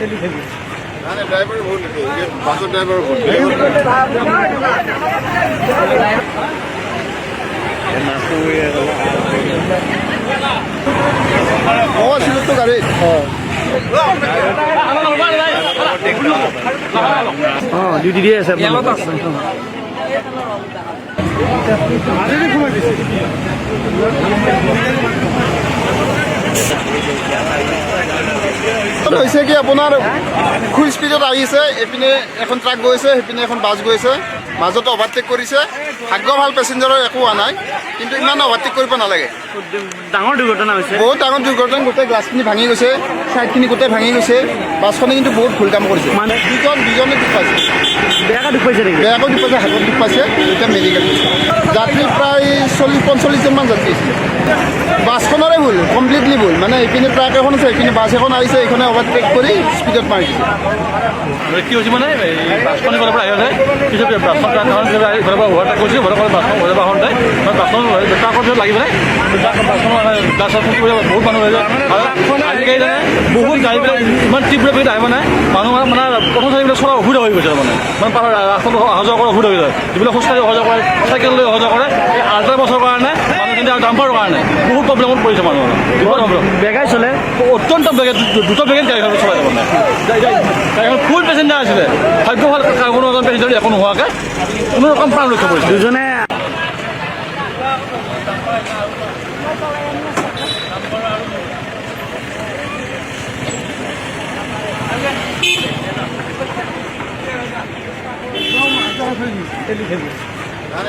driver ভুল বাসেৰ driver ভুল ছিল তো গাড়ি ডিউটি দিয়ে আছে হৈছে কি আপোনাৰ খুব স্পীডত আহিছে এইপিনে এখন ট্ৰাক গৈছে সেইপিনে এখন বাছ গৈছে মাজতে অভাৰটেক কৰিছে ভাগ্য ভাল পেচেঞ্জাৰৰ একো হোৱা নাই কিন্তু ইমান অভাৰটেক কৰিব নালাগে ডাঙৰ দুৰ্ঘটনা হৈছে বহুত ডাঙৰ দুৰ্ঘটনা গোটেই গ্লাছখিনি ভাঙি গৈছে চাইডখিনি গোটেই ভাঙি গৈছে বাছখনে কিন্তু বহুত ভুল কাম কৰিছে মানে দুজনে দুখ পাইছে বেয়াকৈ দুখ পাইছে নেকি বেয়াকৈ দুখ পাইছে হাতত দুখ পাইছে এতিয়া মেডিকেল যাত্ৰী প্ৰায় 40-45জনমান যাত্ৰী আছিলে বাছখনৰে ভুল কমপ্লিটলি ভুল মানে এইপিনে ট্ৰাক এখন আছে এইপিনে বাছ এখন আহিছে এইখনে অভাৰটেক কৰি স্পীডত মাৰি দিছে কি হৈছে মানে বাছখন ঘৰৰ পৰা আহি আছে পিছত বাছখন ঘৰৰ পৰা ওভাৰটেক কৰিছে ঘৰৰ বাছখন ঘৰৰ পৰা আহোঁতে বাছখন ট্ৰাকৰ পিছত লাগি পেলাই বাছখন গাছ বহুত মানুহ হৈ যায় আজিকালি বহুত গাড়ীবিলাক ইমান তীব্ৰগতিত আহিব নাই মানুহ মানে প্ৰথম চাৰিবিলাক চলা অসুবিধা হৈ গৈছে মানে ৰাস্তাটো অহা যোৱা কৰা অসুবিধা হৈ যায় যিবিলাক খোজকাঢ়ি অহা যোৱা কৰে চাইকেল লৈ অহা যোৱা কৰে এই আল্ট্ৰা বাছৰ কাৰণে মানুহখিনি আৰু ডাম্পাৰৰ কাৰণে বহুত প্ৰব্লেমত পৰিছে মানুহৰ বেগাই চলে অত্যন্ত বেগে দ্ৰুত বেগেত গাড়ীখন চলাই যাব মানে গাড়ীখন ফুল পেচেঞ্জাৰ আছিলে ভাগ্য ভাল কোনো এজন পেচেঞ্জাৰ একো নোহোৱাকৈ কোনো ৰকম প্ৰাণ ৰক্ষা কৰিছে দুজনে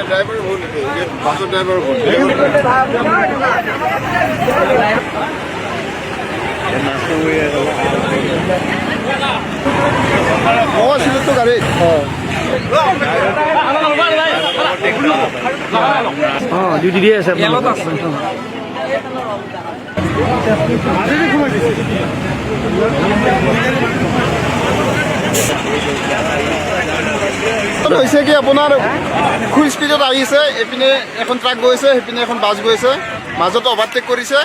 ড্ৰাইভাৰ ভুল বাসেৰ ড্ৰাইভাৰ ভুল ছিল তো গাড়ি ডিউটি দিয়ে আছে হৈছে কি আপোনাৰ খুব স্পীডত আহিছে এইপিনে এখন ট্ৰাক গৈছে সেইপিনে এখন বাছ গৈছে মাজতে অভাৰটেক কৰিছে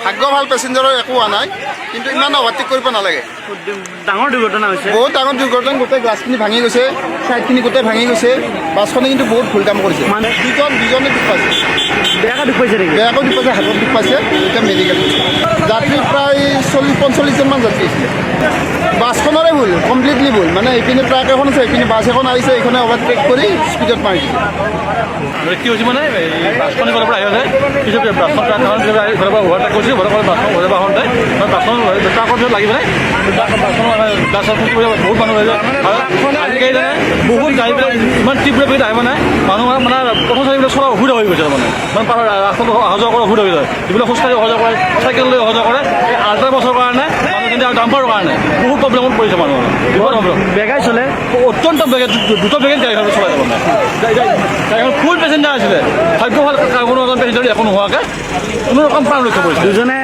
ভাগ্য ভাল পেচেঞ্জাৰৰ একো হোৱা নাই কিন্তু ইমান অভাৰটেক কৰিব নালাগে ডাঙৰ দুৰ্ঘটনা হৈছে বহুত ডাঙৰ দুৰ্ঘটনা গোটেই গ্লাছখিনি ভাঙি গৈছে চাইডখিনি গোটেই ভাঙি গৈছে বাছখনে কিন্তু বহুত ভুল কাম কৰিছে মানে দুজনে দুখ পাইছে বেয়াকৈ দুখ পাইছে নেকি বেয়াকৈ দুখ পাইছে হাতত দুখ পাইছে এতিয়া মেডিকেল যাত্ৰী প্ৰায় 40-45জনমান যাত্ৰী আছিলে বাছখনৰে ভুল কমপ্লিটলি ভুল মানে এইপিনে ট্ৰাক এখন আছে এইপিনে বাছ এখন আহিছে এইখনে অভাৰটেক কৰি স্পীডত মাৰি দিছে কি হৈছে মানে বাছখন ঘৰৰ পৰা আহি আছে পিছত বাছখন ঘৰৰ পৰা ওভাৰটেক কৰিছে বাছখন ঘৰৰ পৰা আহোঁতে বাছখন ট্ৰাকৰ পিছত লাগি পেলাই বাছখন গাছ বহুত মানুহ হৈ যায় আজিকালি বহুত গাড়ীবিলাক ইমান তীব্ৰগতিত আহিব নাই মানুহ মানে প্ৰথম চাৰিবিলাক চলা অসুবিধা হৈ গৈছে মানে ৰাস্তাটো অহা যোৱা কৰা অসুবিধা হৈ যায় যিবিলাক খোজকাঢ়ি অহা যোৱা কৰে চাইকেল লৈ অহা যোৱা কৰে এই আল্ট্ৰা বাছৰ কাৰণে মানুহখিনি আৰু ডাম্পাৰৰ কাৰণে বহুত প্ৰব্লেমত পৰিছে মানুহৰ বেগাই চলে অত্যন্ত বেগে দ্ৰুত বেগেত গাড়ীখন চলাই যাব মানে গাড়ীখন ফুল পেচেঞ্জাৰ আছিলে ভাগ্য ভাল কোনো এজন পেচেঞ্জাৰ একো নোহোৱাকৈ কোনো ৰকম প্ৰাণ ৰক্ষা কৰিছে দুজনে